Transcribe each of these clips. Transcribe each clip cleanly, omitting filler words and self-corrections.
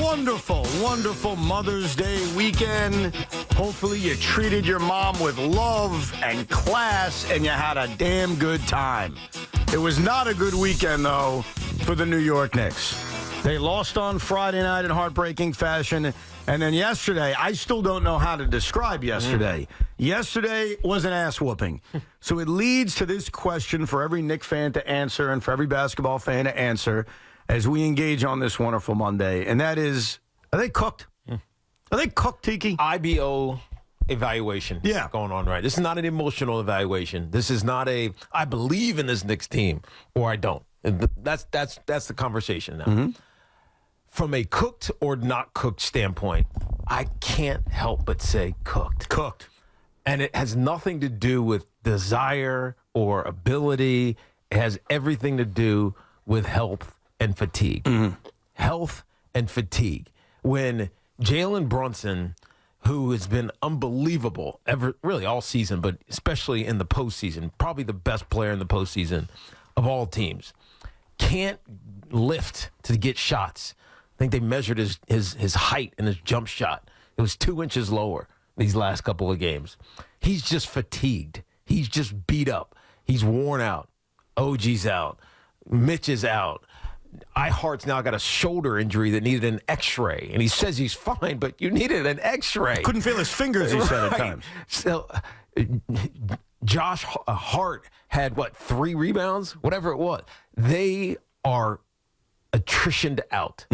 wonderful, wonderful Mother's Day weekend. Hopefully you treated your mom with love and class and you had a damn good time. It was not a good weekend, though, for the New York Knicks. They lost on Friday night in heartbreaking fashion. And then yesterday, I still don't know how to describe yesterday. Yesterday was an ass whooping. So it leads to this question for every Knicks fan to answer and for every basketball fan to answer as we engage on this wonderful Monday. And that is, are they cooked? Are they cooked, Tiki? IBO evaluation going on, right? This is not an emotional evaluation. This is not a, I believe in this Knicks team or I don't. And that's the conversation now. From a cooked or not cooked standpoint, I can't help but say cooked. Cooked. And it has nothing to do with desire or ability. It has everything to do with health and fatigue. Health and fatigue. When Jalen Brunson, who has been unbelievable really all season, but especially in the postseason, probably the best player in the postseason of all teams, can't lift to get shots. I think they measured his height and his jump shot. It was 2 inches lower these last couple of games. He's just fatigued. He's just beat up. He's worn out. OG's out. Mitch is out. Ihart's now got a shoulder injury that needed an X-ray. And he says he's fine, but you needed an X-ray. Couldn't feel his fingers, he said at times. So Josh Hart had, 3 rebounds? Whatever it was. They are attritioned out.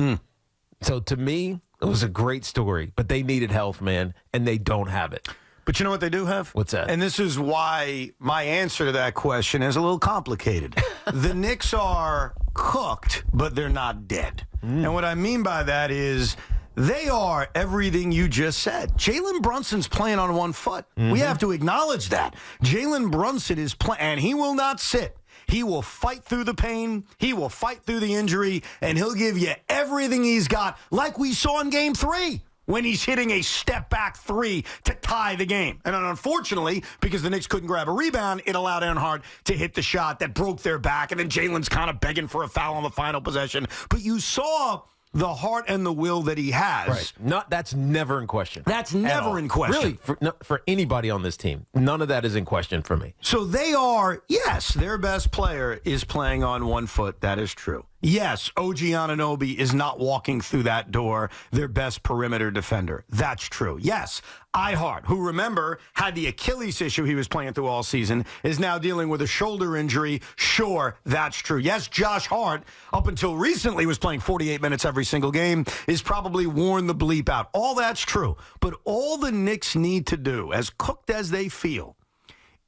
So to me, it was a great story, but they needed health, man, and they don't have it. But you know what they do have? What's that? And this is why my answer to that question is a little complicated. The Knicks are cooked, but they're not dead. And what I mean by that is they are everything you just said. Jalen Brunson's playing on one foot. We have to acknowledge that. Jalen Brunson is playing, and he will not sit. He will fight through the pain. He will fight through the injury, and he'll give you everything he's got, like we saw in Game 3 when he's hitting a step-back 3 to tie the game. And unfortunately, because the Knicks couldn't grab a rebound, it allowed Earnhardt to hit the shot that broke their back, and then Jalen's kind of begging for a foul on the final possession. But you saw the heart and the will that he has. Right. That's never in question. That's never in question. Really, for anybody on this team, none of that is in question for me. So they are, yes, their best player is playing on one foot. That is true. Yes, OG Anunoby is not walking through that door, their best perimeter defender. That's true. Yes, Ihart, who, remember, had the Achilles issue he was playing through all season, is now dealing with a shoulder injury. Sure, that's true. Yes, Josh Hart, up until recently, was playing 48 minutes every single game, is probably worn the bleep out. All that's true. But all the Knicks need to do, as cooked as they feel,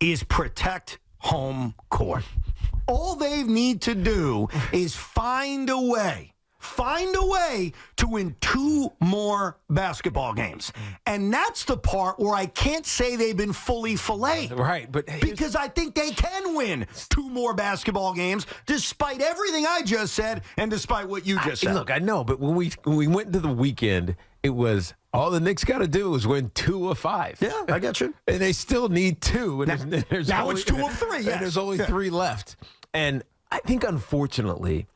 is protect home court. All they need to do is find a way to win 2 more basketball games. And that's the part where I can't say they've been fully filleted. Right, but because I think they can win 2 more basketball games despite everything I just said and despite what you just said. Look, I know, but when we went into the weekend, it was all the Knicks got to do is win 2 of 5. Yeah, I get you. And they still need 2. And now it's 2 of 3, yes. And there's only 3 left. And I think, unfortunately,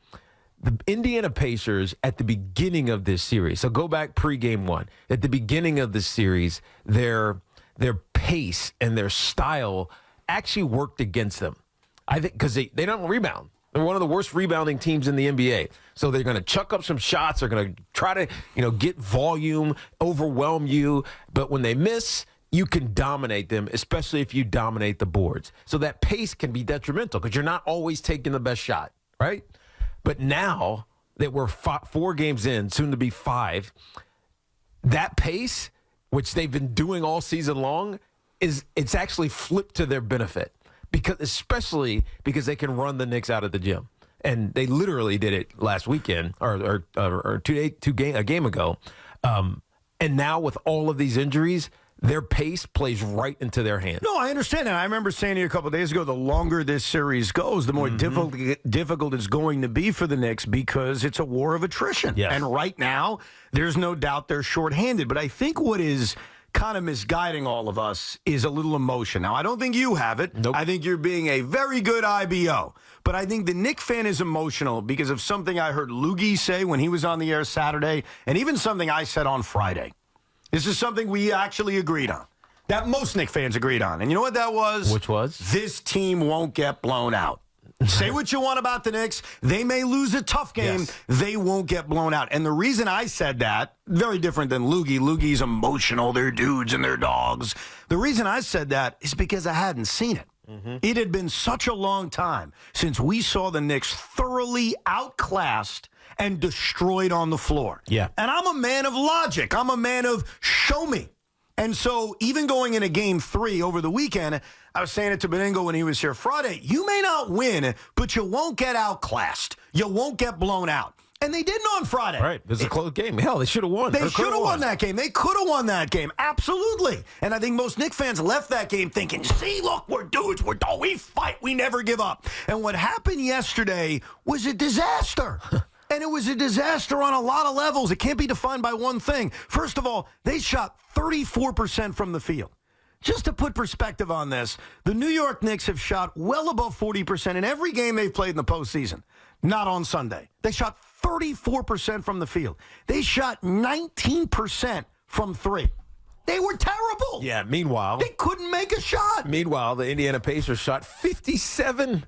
the Indiana Pacers at the beginning of this series, so go back pre-game 1, at the beginning of this series, their pace and their style actually worked against them. I think because they don't rebound. They're one of the worst rebounding teams in the NBA. So they're going to chuck up some shots. They're going to try to, get volume, overwhelm you. But when they miss, you can dominate them, especially if you dominate the boards. So that pace can be detrimental because you're not always taking the best shot, right? But now that we're 4 games in, soon to be 5, that pace, which they've been doing all season long, it's actually flipped to their benefit. Especially because they can run the Knicks out of the gym. And they literally did it last weekend or a game ago. And now with all of these injuries, their pace plays right into their hands. No, I understand that. I remember saying to you a couple of days ago, the longer this series goes, the more difficult it's going to be for the Knicks because it's a war of attrition. Yes. And right now, there's no doubt they're shorthanded. But I think what is kind of misguiding all of us is a little emotion. Now, I don't think you have it. Nope. I think you're being a very good IBO. But I think the Knicks fan is emotional because of something I heard Loogie say when he was on the air Saturday, and even something I said on Friday. This is something we actually agreed on, that most Knicks fans agreed on. And you know what that was? Which was? This team won't get blown out. Say what you want about the Knicks. They may lose a tough game. Yes. They won't get blown out. And the reason I said that, very different than Loogie. Loogie's emotional. They're dudes and they're dogs. The reason I said that is because I hadn't seen it. Mm-hmm. It had been such a long time since we saw the Knicks thoroughly outclassed and destroyed on the floor. Yeah. And I'm a man of logic. I'm a man of show me. And so even going into game 3 over the weekend, I was saying it to Beningo when he was here Friday, you may not win, but you won't get outclassed. You won't get blown out. And they didn't on Friday. Right. It was a close game. Hell, they should have won. They should have won that game. They could have won that game. Absolutely. And I think most Knicks fans left that game thinking, see, look, we're dudes. We fight. We never give up. And what happened yesterday was a disaster. And it was a disaster on a lot of levels. It can't be defined by one thing. First of all, they shot 34% from the field. Just to put perspective on this, the New York Knicks have shot well above 40% in every game they've played in the postseason. Not on Sunday. They shot 34% from the field. They shot 19% from 3. They were terrible. Yeah, meanwhile. They couldn't make a shot. Meanwhile, the Indiana Pacers shot 57%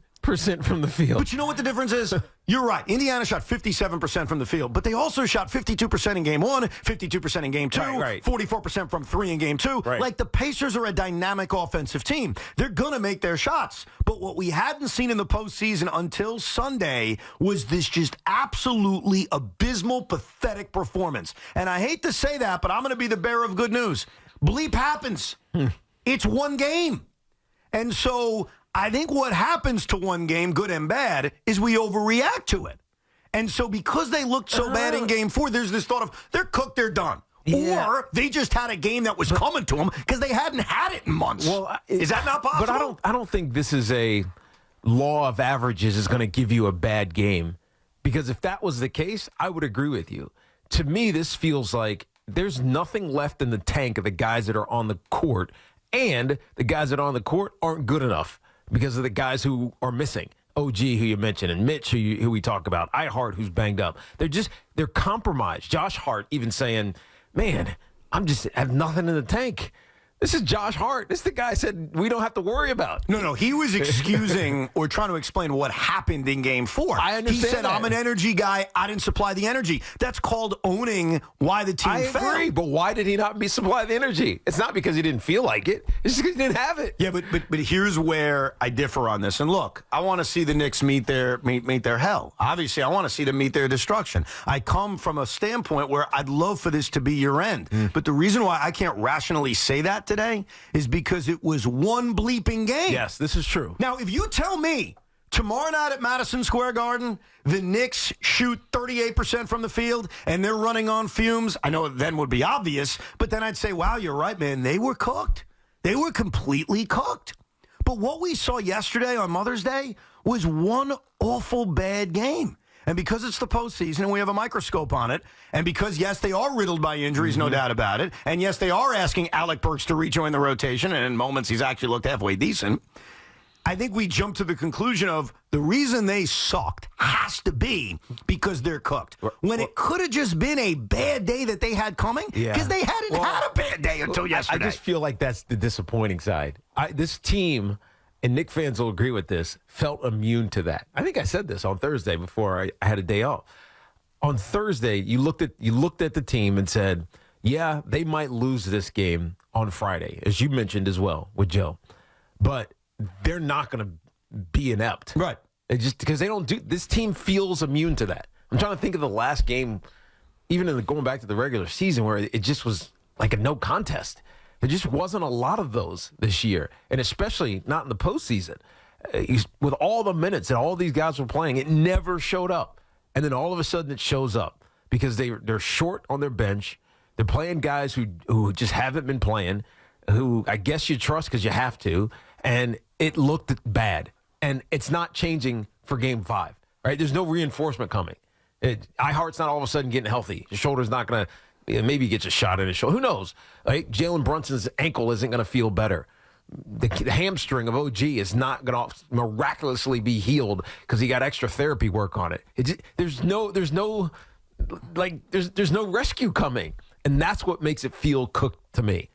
from the field. But you know what the difference is? You're right. Indiana shot 57% from the field, but they also shot 52% in game 1, 52% in game 2, right. 44% from 3 in game 2. Right. Like the Pacers are a dynamic offensive team. They're going to make their shots. But what we hadn't seen in the postseason until Sunday was this just absolutely abysmal, pathetic performance. And I hate to say that, but I'm going to be the bearer of good news. Bleep happens. It's one game. And so I think what happens to one game, good and bad, is we overreact to it. And so because they looked so bad in game 4, there's this thought of they're cooked, they're done. Yeah. Or they just had a game that was coming to them because they hadn't had it in months. Well, is that not possible? But I don't think this is a law of averages is going to give you a bad game. Because if that was the case, I would agree with you. To me, this feels like there's nothing left in the tank of the guys that are on the court, and the guys that are on the court aren't good enough because of the guys who are missing. OG, who you mentioned, and Mitch, who we talk about. Hart, who's banged up. They're compromised. Josh Hart even saying, man, have nothing in the tank. This is Josh Hart. This is the guy said we don't have to worry about. No, he was excusing or trying to explain what happened in game 4. I understand. He said, that. I'm an energy guy. I didn't supply the energy. That's called owning why the team failed. I agree, but why did he not supply the energy? It's not because he didn't feel like it. It's just because he didn't have it. Yeah, but here's where I differ on this. And look, I want to see the Knicks meet their hell. Obviously, I want to see them meet their destruction. I come from a standpoint where I'd love for this to be your end. But the reason why I can't rationally say that today is because it was one bleeping game. Yes, this is true. Now, if you tell me tomorrow night at Madison Square Garden, the Knicks shoot 38% from the field and they're running on fumes, I know it then would be obvious, but then I'd say, wow, you're right, man. They were cooked. They were completely cooked. But what we saw yesterday on Mother's Day was one awful bad game. And because it's the postseason and we have a microscope on it, and because, yes, they are riddled by injuries, no doubt about it, and yes, they are asking Alec Burks to rejoin the rotation, and in moments he's actually looked halfway decent, I think we jump to the conclusion of the reason they sucked has to be because they're cooked. When it could have just been a bad day that they had coming, because they hadn't had a bad day until yesterday. I just feel like that's the disappointing side. This team, and Knicks fans will agree with this, felt immune to that. I think I said this on Thursday before I had a day off. On Thursday, you looked at the team and said, yeah, they might lose this game on Friday, as you mentioned as well with Joe. But they're not going to be inept. Right. Just because they don't do – this team feels immune to that. I'm trying to think of the last game, even going back to the regular season, where it just was like a no contest. There just wasn't a lot of those this year, and especially not in the postseason. With all the minutes that all these guys were playing, it never showed up. And then all of a sudden it shows up because they're short on their bench. They're playing guys who just haven't been playing, who I guess you trust because you have to, and it looked bad. And it's not changing for Game 5, right? There's no reinforcement coming. Hart's not all of a sudden getting healthy. His shoulder's not going to Maybe he gets a shot in his shoulder. Who knows? Right? Jalen Brunson's ankle isn't going to feel better. The hamstring of OG is not going to miraculously be healed because he got extra therapy work on it. There's no rescue coming, and that's what makes it feel cooked to me.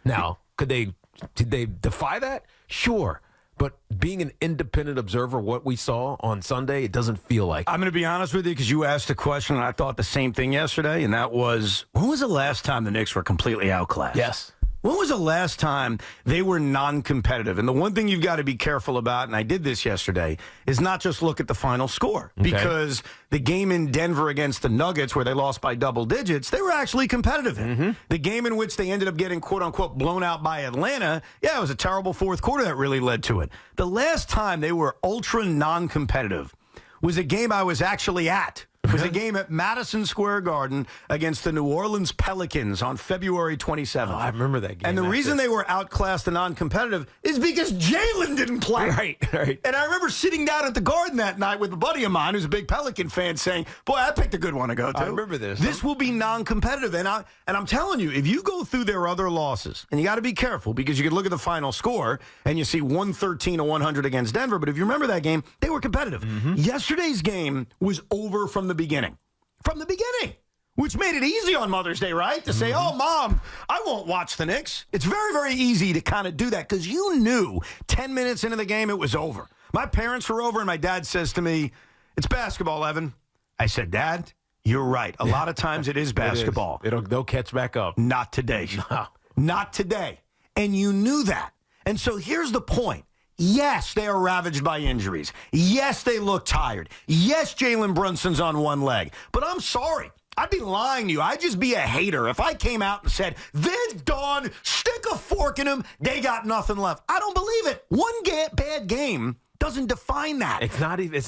Now, did they defy that? Sure. But being an independent observer, what we saw on Sunday, it doesn't feel like. I'm going to be honest with you because you asked a question, and I thought the same thing yesterday, and that was, when was the last time the Knicks were completely outclassed? Yes. When was the last time they were non-competitive? And the one thing you've got to be careful about, and I did this yesterday, is not just look at the final score. Okay. Because the game in Denver against the Nuggets, where they lost by double digits, they were actually competitive in. Mm-hmm. The game in which they ended up getting, quote-unquote, blown out by Atlanta, it was a terrible fourth quarter that really led to it. The last time they were ultra non-competitive was a game I was actually at. It was a game at Madison Square Garden against the New Orleans Pelicans on February 27th. Oh, I remember that game. And the reason they were outclassed and non-competitive is because Jalen didn't play. Right. And I remember sitting down at the Garden that night with a buddy of mine who's a big Pelican fan saying, boy, I picked a good one to go to. I remember this. This will be non-competitive. And I'm telling you, if you go through their other losses, and you got to be careful because you can look at the final score and you see 113-100 against Denver. But if you remember that game, they were competitive. Mm-hmm. Yesterday's game was over from the beginning. From the beginning, which made it easy on Mother's Day, right? To say, oh, Mom, I won't watch the Knicks. It's very, very easy to kind of do that because you knew 10 minutes into the game it was over. My parents were over, and my dad says to me, it's basketball, Evan. I said, Dad, you're right. A lot of times it is basketball. They'll catch back up. Not today. No. Not today. And you knew that. And so here's the point. Yes, they are ravaged by injuries. Yes, they look tired. Yes, Jalen Brunson's on one leg. But I'm sorry. I'd be lying to you. I'd just be a hater if I came out and said, they're done, stick a fork in them, they got nothing left. I don't believe it. One bad game doesn't define that. It's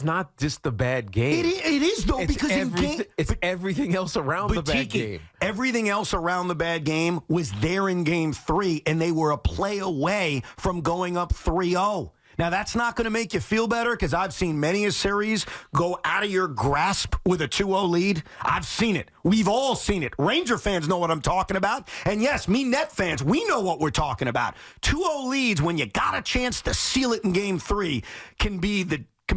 not just the bad game. It is, though, because it's everything else around the bad game. Everything else around the bad game was there in Game 3, and they were a play away from going up 3-0. Now, that's not going to make you feel better because I've seen many a series go out of your grasp with a 2-0 lead. I've seen it. We've all seen it. Ranger fans know what I'm talking about. And yes, me Net fans, we know what we're talking about. 2-0 leads when you got a chance to seal it in Game 3 can be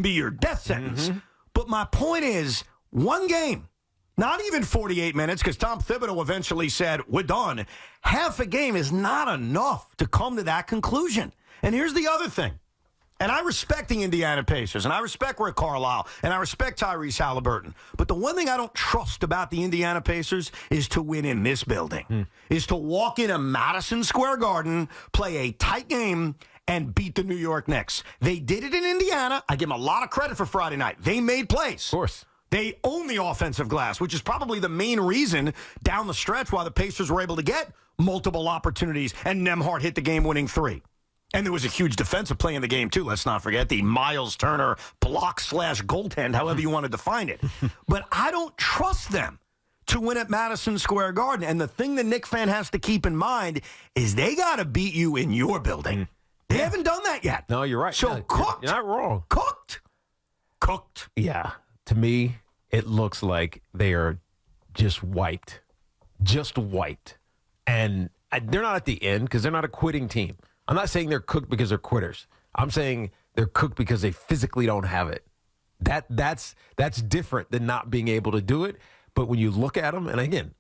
your death sentence. Mm-hmm. But my point is, one game, not even 48 minutes, because Tom Thibodeau eventually said, we're done. Half a game is not enough to come to that conclusion. And here's the other thing. And I respect the Indiana Pacers, and I respect Rick Carlisle, and I respect Tyrese Halliburton. But the one thing I don't trust about the Indiana Pacers is to win in this building, is to walk into Madison Square Garden, play a tight game, and beat the New York Knicks. They did it in Indiana. I give them a lot of credit for Friday night. They made plays. Of course. They own the offensive glass, which is probably the main reason down the stretch why the Pacers were able to get multiple opportunities, and Nembhard hit the game-winning three. And there was a huge defensive play in the game, too. Let's not forget the Miles Turner block/goaltend, however you want to define it. But I don't trust them to win at Madison Square Garden. And the thing the Knicks fan has to keep in mind is they got to beat you in your building. They haven't done that yet. No, you're right. So cooked. You're not wrong. Cooked. Yeah. To me, it looks like they are just wiped. Just wiped. And they're not at the end because they're not a quitting team. I'm not saying they're cooked because they're quitters. I'm saying they're cooked because they physically don't have it. That's different than not being able to do it. But when you look at them, and again,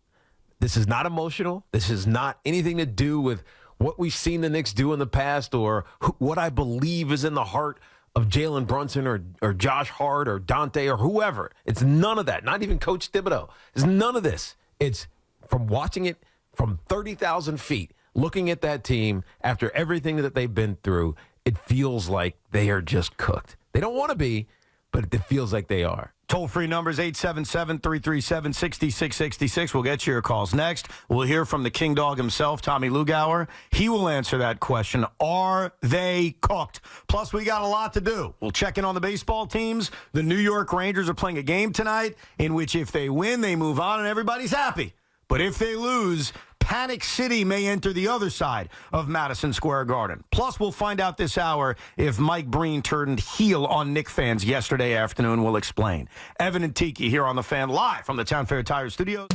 this is not emotional. This is not anything to do with what we've seen the Knicks do in the past or what I believe is in the heart of Jalen Brunson or Josh Hart or Dante or whoever. It's none of that. Not even Coach Thibodeau. It's none of this. It's from watching it from 30,000 feet. Looking at that team after everything that they've been through, it feels like they are just cooked. They don't want to be, but it feels like they are. Toll-free numbers 877-337-6666. We'll get to your calls next. We'll hear from the King Dog himself, Tommy Lugauer. He will answer that question. Are they cooked? Plus, we got a lot to do. We'll check in on the baseball teams. The New York Rangers are playing a game tonight in which if they win, they move on and everybody's happy. But if they lose, Panic City may enter the other side of Madison Square Garden. Plus, we'll find out this hour if Mike Breen turned heel on Knicks fans yesterday afternoon. We'll explain. Evan and Tiki here on The Fan live from the Town Fair Tire Studios.